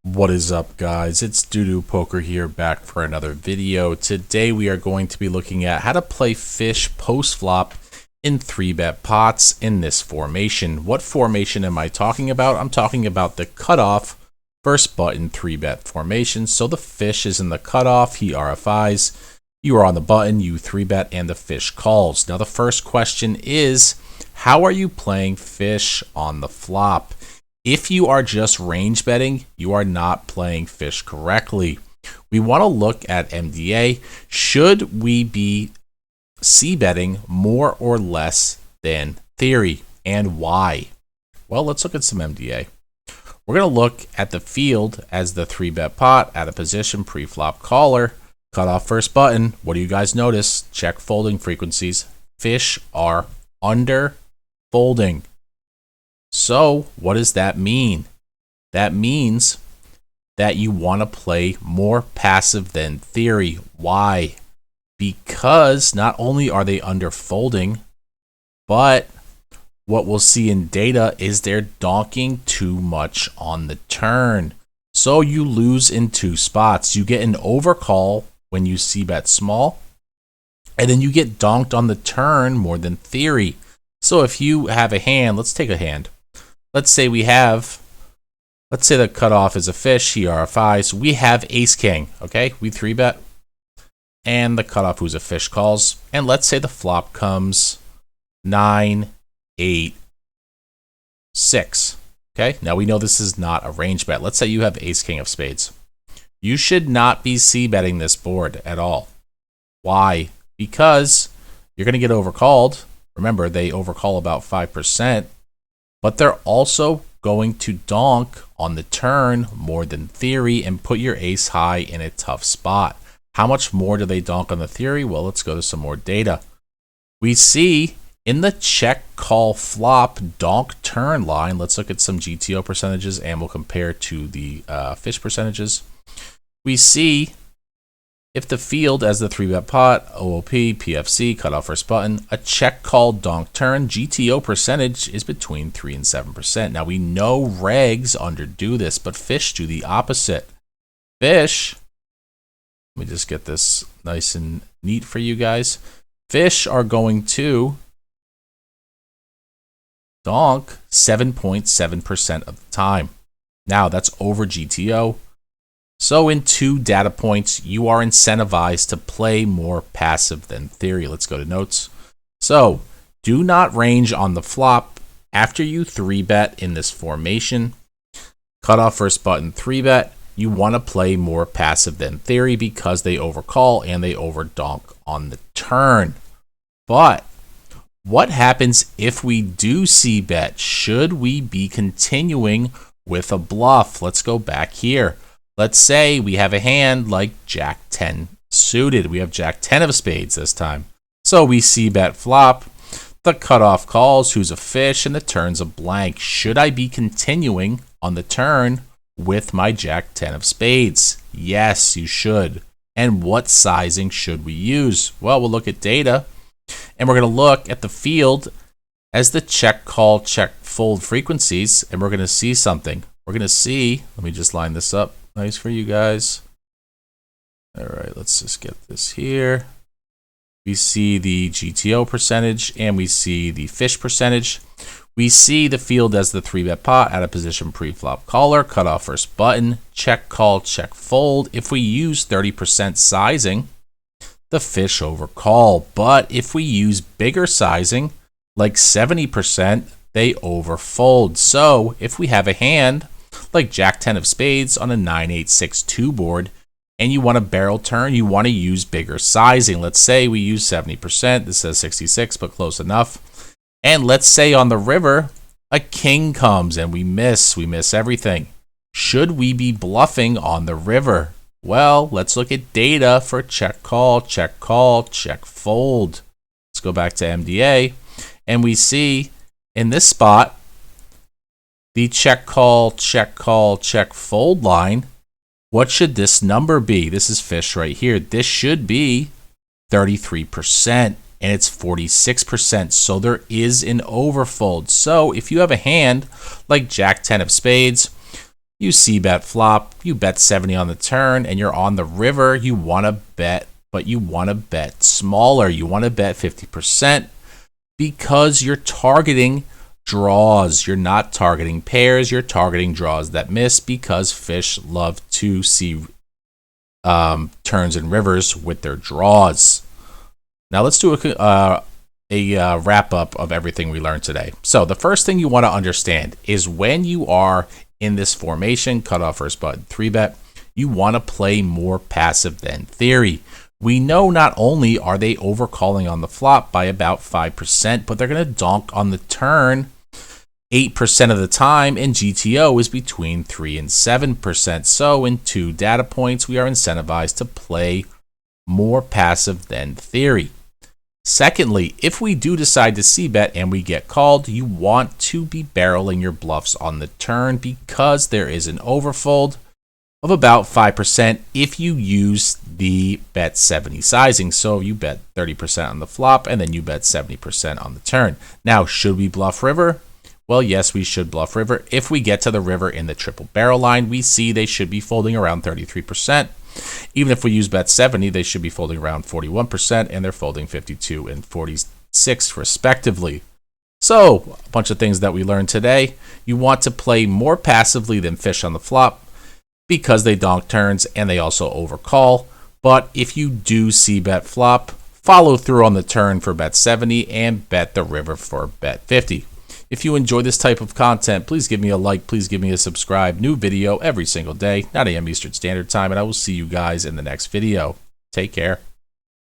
What is up, guys? It's Doo Poker here, back for another video. Today we are going to be looking at how to play fish post flop in 3-bet pots in this formation. What formation am I talking about? I'm talking about the cutoff first button 3-bet formation. So the fish is in the cutoff, he RFIs, you are on the button, you 3-bet, and the fish calls. Now the first question is, how are you playing fish on the flop? If you are just range betting, you are not playing fish correctly. We want to look at MDA. Should we be c-betting more or less than theory, and why? Well, let's look at some MDA. We're going to look at the field as the 3-bet pot, at a position, pre-flop caller, cutoff first button. What do you guys notice? Check folding frequencies. Fish are under folding. So what does that mean? That means that you want to play more passive than theory. Why? Because not only are they under folding, but what we'll see in data is they're donking too much on the turn. So you lose in two spots. You get an overcall when you c-bet small, and then you get donked on the turn more than theory. So if you have a hand, let's take a hand. Let's say the cutoff is a fish, he RFIs. We have ace king, okay? We 3-bet. And the cutoff, who's a fish, calls. And let's say the flop comes 9, 8, 6. Okay? Now we know this is not a range bet. Let's say you have ace king of spades. You should not be c-betting this board at all. Why? Because you're going to get overcalled. Remember, they overcall about 5%. But they're also going to donk on the turn more than theory and put your ace high in a tough spot. How much more do they donk on the theory? Well, let's go to some more data. We see in the check call flop donk turn line, let's look at some GTO percentages and we'll compare to the fish percentages. We see if the field as the 3-bet pot, OOP, PFC, cutoff first button, a check call donk turn, GTO percentage is between 3 and 7%. Now we know regs underdo this, but fish do the opposite. Fish, let me just get this nice and neat for you guys. Fish are going to donk 7.7% of the time. Now that's over GTO. So in 2 data points, you are incentivized to play more passive than theory. Let's go to notes. So do not range on the flop after you 3-bet in this formation. Cutoff first button 3-bet. You want to play more passive than theory because they overcall and they overdonk on the turn. But what happens if we do c-bet? Should we be continuing with a bluff? Let's go back here. Let's say we have a hand like Jack 10 suited. We have Jack 10 of spades this time. So we c-bet flop. The cutoff calls, who's a fish, and the turn's a blank. Should I be continuing on the turn with my Jack 10 of spades? Yes, you should. And what sizing should we use? Well, we'll look at data, and we're going to look at the field as the check call, check fold frequencies, and we're going to see something. We're going to see, let me just line this up nice for you guys. All right, let's just get this here. We see the GTO percentage and we see the fish percentage. We see the field as the 3-bet pot at a position pre-flop caller, cutoff first button, check call, check fold. If we use 30% sizing, the fish overcall. But if we use bigger sizing, like 70%, they overfold. So if we have a hand like Jack 10 of spades on a 9-8-6-2 board, and you want a barrel turn, you want to use bigger sizing. Let's say we use 70%. This says 66, but close enough. And let's say on the river, a king comes and we miss everything. Should we be bluffing on the river? Well, let's look at data for check call, check call, check fold. Let's go back to MDA, and we see in this spot, the check call, check call, check fold line. What should this number be? This is fish right here. This should be 33%, and it's 46%. So there is an overfold. So if you have a hand like Jack 10 of spades, You c-bet flop, you bet 70 on the turn, and you're on the river. You want to bet, but you want to bet smaller. You want to bet 50% because you're targeting draws. You're not targeting pairs. You're targeting draws that miss because fish love to see turns and rivers with their draws. Now let's do a wrap up of everything we learned today. So the first thing you want to understand is when you are in this formation, cutoff first button, 3-bet, you want to play more passive than theory. We know not only are they overcalling on the flop by about 5%, but they're going to donk on the turn 8% of the time, and GTO is between 3 and 7%. So in 2 data points, we are incentivized to play more passive than theory. Secondly, if we do decide to c-bet and we get called, you want to be barreling your bluffs on the turn because there is an overfold of about 5% if you use the bet 70 sizing. So you bet 30% on the flop and then you bet 70% on the turn. Now, should we bluff river? Well, yes, we should bluff river. If we get to the river in the triple barrel line, we see they should be folding around 33%. Even if we use bet 70, they should be folding around 41%, and they're folding 52 and 46 respectively. So, a bunch of things that we learned today. You want to play more passively than fish on the flop because they donk turns and they also overcall. But if you do c-bet flop, follow through on the turn for bet 70 and bet the river for bet 50. If you enjoy this type of content, please give me a like, please give me a subscribe. New video every single day, 9 a.m. Eastern Standard Time, and I will see you guys in the next video. Take care.